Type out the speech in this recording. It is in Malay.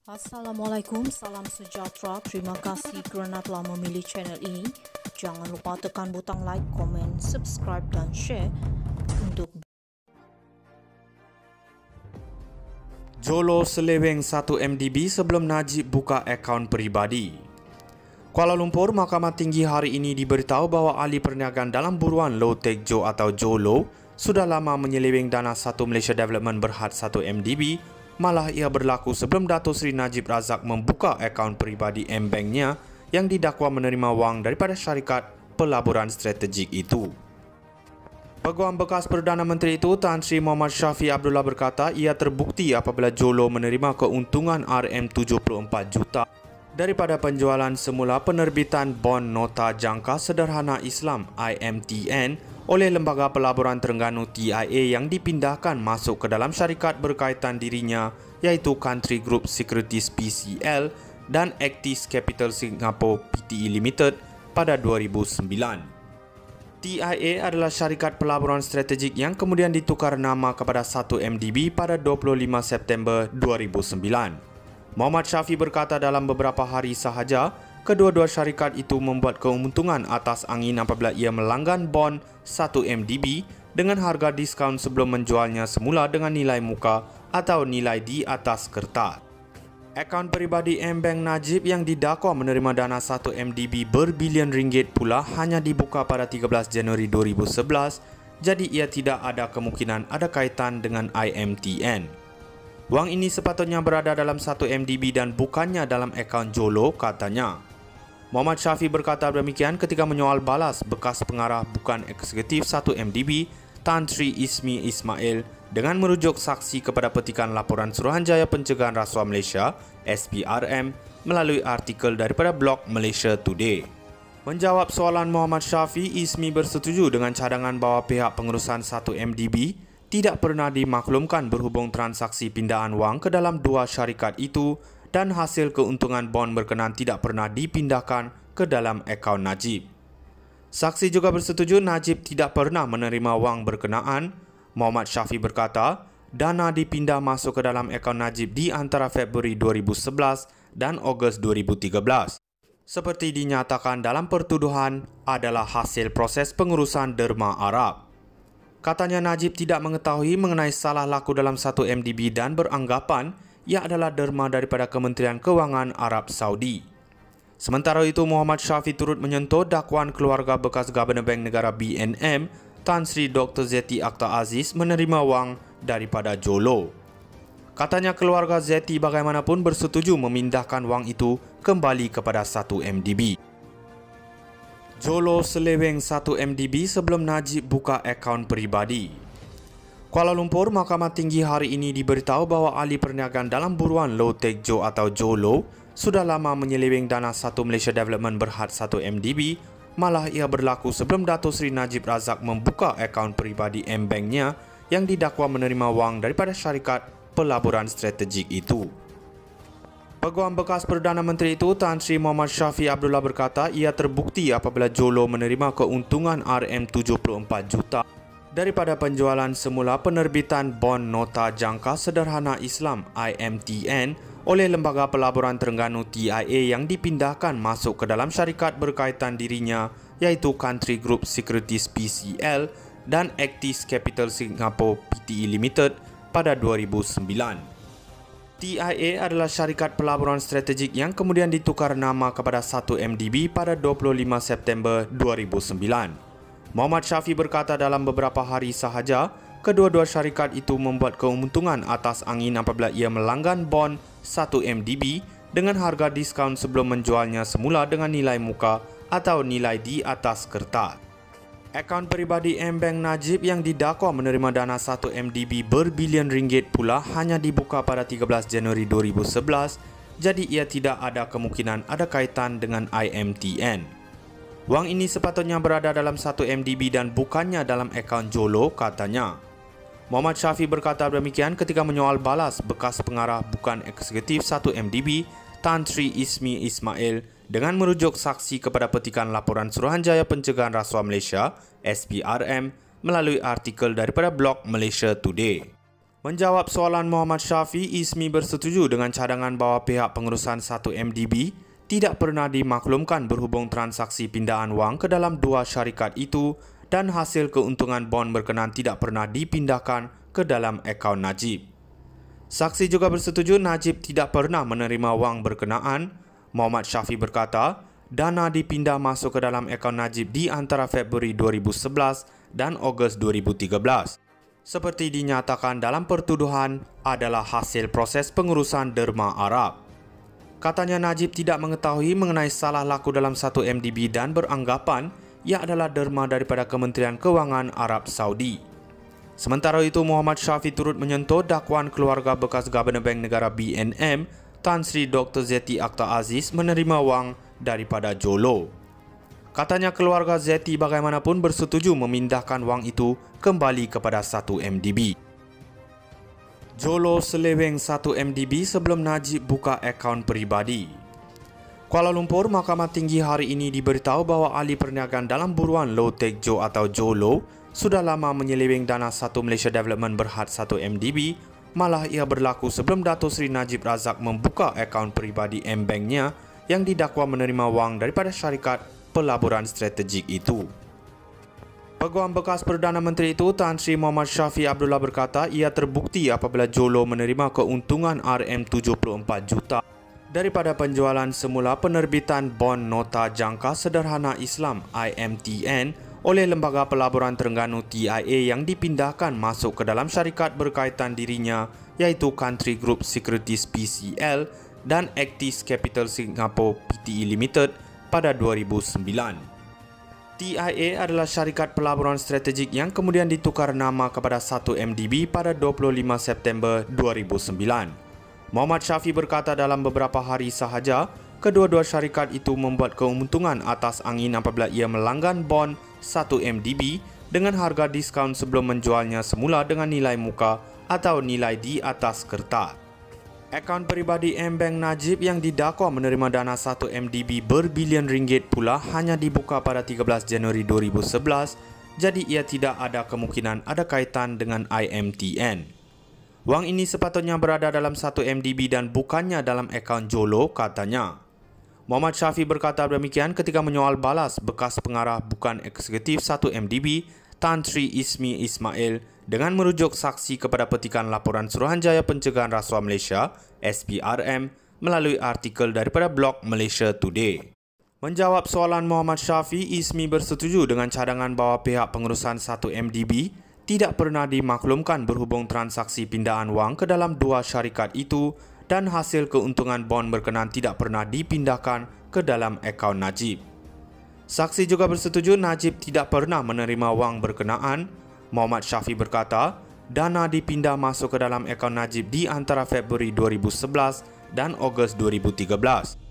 Assalamualaikum, salam sejahtera. Terima kasih kerana telah memilih channel ini. Jangan lupa tekan butang like, komen, subscribe dan share untuk Jolo seleweng 1 MDB sebelum Najib buka akaun peribadi. Kuala Lumpur, Mahkamah Tinggi hari ini diberitahu bahawa ahli perniagaan dalam buruan Low Tech Jo atau Jolo sudah lama menyeleweng dana Satu Malaysia Development berhad 1 MDB. Malah ia berlaku sebelum Dato' Seri Najib Razak membuka akaun peribadi M-Bank-nya yang didakwa menerima wang daripada syarikat pelaburan strategik itu. Peguam bekas Perdana Menteri itu, Tan Sri Muhammad Shafie Abdullah berkata ia terbukti apabila Jolo menerima keuntungan RM74 juta daripada penjualan semula penerbitan Bon Nota Jangka Sederhana Islam IMTN oleh Lembaga Pelaburan Terengganu TIA yang dipindahkan masuk ke dalam syarikat berkaitan dirinya iaitu Country Group Securities PCL dan Actis Capital Singapore Pte Limited pada 2009. TIA adalah syarikat pelaburan strategik yang kemudian ditukar nama kepada 1 MDB pada 25 September 2009. Muhammad Shafie berkata dalam beberapa hari sahaja, kedua-dua syarikat itu membuat keuntungan atas angin apabila ia melanggan bon 1 MDB dengan harga diskaun sebelum menjualnya semula dengan nilai muka atau nilai di atas kertas. Akaun peribadi M-Bank Najib yang didakwa menerima dana 1 MDB berbilion ringgit pula hanya dibuka pada 13 Januari 2011, jadi ia tidak ada kemungkinan ada kaitan dengan IMTN. Wang ini sepatutnya berada dalam 1 MDB dan bukannya dalam akaun Jolo, katanya. Muhammad Shafie berkata demikian ketika menyoal balas bekas pengarah bukan eksekutif 1 MDB, Tan Sri Ismi Ismail, dengan merujuk saksi kepada petikan laporan Suruhanjaya Pencegahan Rasuah Malaysia SPRM melalui artikel daripada blog Malaysia Today. Menjawab soalan Muhammad Shafie, Ismi bersetuju dengan cadangan bahawa pihak pengurusan 1 MDB tidak pernah dimaklumkan berhubung transaksi pindahan wang ke dalam dua syarikat itu dan hasil keuntungan bon berkenaan tidak pernah dipindahkan ke dalam akaun Najib. Saksi juga bersetuju Najib tidak pernah menerima wang berkenaan. Muhammad Shafie berkata, dana dipindah masuk ke dalam akaun Najib di antara Februari 2011 dan Ogos 2013. Seperti dinyatakan dalam pertuduhan adalah hasil proses pengurusan derma Arab. Katanya Najib tidak mengetahui mengenai salah laku dalam 1 MDB dan beranggapan ia adalah derma daripada Kementerian Kewangan Arab Saudi. Sementara itu, Muhammad Shafie turut menyentuh dakwaan keluarga bekas Governor Bank Negara BNM, Tan Sri Dr. Zeti Akhtar Aziz menerima wang daripada Jolo. Katanya keluarga Zeti bagaimanapun bersetuju memindahkan wang itu kembali kepada 1 MDB. Jolo seleweng 1 MDB sebelum Najib buka akaun peribadi. Kuala Lumpur, Mahkamah Tinggi hari ini diberitahu bahawa ahli perniagaan dalam buruan Low Tech Jo atau Jolo sudah lama menyeleweng dana Satu Malaysia Development berhad 1 MDB. Malah ia berlaku sebelum Dato' Seri Najib Razak membuka akaun peribadi M-Bank-nya yang didakwa menerima wang daripada syarikat pelaburan strategik itu. Peguam bekas Perdana Menteri itu, Tan Sri Muhammad Shafie Abdullah berkata ia terbukti apabila Jolo menerima keuntungan RM74 juta daripada penjualan semula penerbitan Bon Nota Jangka Sederhana Islam IMTN oleh Lembaga Pelaburan Terengganu TIA yang dipindahkan masuk ke dalam syarikat berkaitan dirinya iaitu Country Group Securities PCL dan Actis Capital Singapore Pte Limited pada 2009. TIA adalah syarikat pelaburan strategik yang kemudian ditukar nama kepada 1 MDB pada 25 September 2009. Muhammad Shafie berkata dalam beberapa hari sahaja, kedua-dua syarikat itu membuat keuntungan atas angin apabila ia melanggan bon 1 MDB dengan harga diskaun sebelum menjualnya semula dengan nilai muka atau nilai di atas kertas. Akaun peribadi M-Bank Najib yang didakwa menerima dana 1 MDB berbilion ringgit pula hanya dibuka pada 13 Januari 2011, jadi ia tidak ada kemungkinan ada kaitan dengan IMTN. Wang ini sepatutnya berada dalam 1 MDB dan bukannya dalam akaun Jolo, katanya. Muhammad Shafie berkata demikian ketika menyoal balas bekas pengarah bukan eksekutif 1 MDB, Tan Sri Ismi Ismail, dengan merujuk saksi kepada petikan laporan Suruhanjaya Pencegahan Rasuah Malaysia SPRM melalui artikel daripada blog Malaysia Today. Menjawab soalan Muhammad Syafi, ISMI bersetuju dengan cadangan bahawa pihak pengurusan 1MDB tidak pernah dimaklumkan berhubung transaksi pindahan wang ke dalam dua syarikat itu dan hasil keuntungan bon berkenaan tidak pernah dipindahkan ke dalam akaun Najib. Saksi juga bersetuju Najib tidak pernah menerima wang berkenaan. Muhammad Syafi berkata, dana dipindah masuk ke dalam akaun Najib di antara Februari 2011 dan Ogos 2013. Seperti dinyatakan dalam pertuduhan adalah hasil proses pengurusan derma Arab. Katanya Najib tidak mengetahui mengenai salah laku dalam 1MDB dan beranggapan ia adalah derma daripada Kementerian Kewangan Arab Saudi. Sementara itu, Muhammad Syafi turut menyentuh dakwaan keluarga bekas Governor Bank Negara BNM, Tan Sri Dr. Zeti Akhtar Aziz menerima wang daripada Jolo. Katanya keluarga Zeti bagaimanapun bersetuju memindahkan wang itu kembali kepada 1MDB. Jolo seleweng 1MDB sebelum Najib buka akaun peribadi. Kuala Lumpur, Mahkamah Tinggi hari ini diberitahu bahawa ahli perniagaan dalam buruan Low Tech Jo atau Jolo sudah lama menyeleweng dana 1 Malaysia Development berhad 1MDB, malah ia berlaku sebelum Dato' Sri Najib Razak membuka akaun peribadi M-Bank-nya yang didakwa menerima wang daripada syarikat pelaburan strategik itu. Peguam bekas Perdana Menteri itu, Tan Sri Muhammad Syafi Abdullah berkata ia terbukti apabila Jolo menerima keuntungan RM74 juta daripada penjualan semula penerbitan bon nota jangka sederhana Islam IMTN oleh Lembaga Pelaburan Terengganu TIA yang dipindahkan masuk ke dalam syarikat berkaitan dirinya iaitu Country Group Securities PCL dan Actis Capital Singapore Pte Limited pada 2009. TIA adalah syarikat pelaburan strategik yang kemudian ditukar nama kepada 1MDB pada 25 September 2009. Muhammad Syafi berkata dalam beberapa hari sahaja, kedua-dua syarikat itu membuat keuntungan atas angin apabila ia melanggan bon 1MDB dengan harga diskaun sebelum menjualnya semula dengan nilai muka atau nilai di atas kertas. Akaun peribadi M-Bank Najib yang didakwa menerima dana 1MDB berbilion ringgit pula hanya dibuka pada 13 Januari 2011, jadi ia tidak ada kemungkinan ada kaitan dengan IMTN. Wang ini sepatutnya berada dalam 1MDB dan bukannya dalam akaun Jolo, katanya. Muhammad Syafi berkata demikian ketika menyoal balas bekas pengarah bukan eksekutif 1MDB, Tan Sri Ismi Ismail, dengan merujuk saksi kepada petikan laporan Suruhanjaya Pencegahan Rasuah Malaysia SPRM melalui artikel daripada blog Malaysia Today. Menjawab soalan Muhammad Syafi, ISMI bersetuju dengan cadangan bahawa pihak pengurusan 1MDB tidak pernah dimaklumkan berhubung transaksi pindahan wang ke dalam dua syarikat itu dan hasil keuntungan bon berkenaan tidak pernah dipindahkan ke dalam akaun Najib. Saksi juga bersetuju Najib tidak pernah menerima wang berkenaan. Muhammad Syafi berkata, dana dipindah masuk ke dalam akaun Najib di antara Februari 2011 dan Ogos 2013.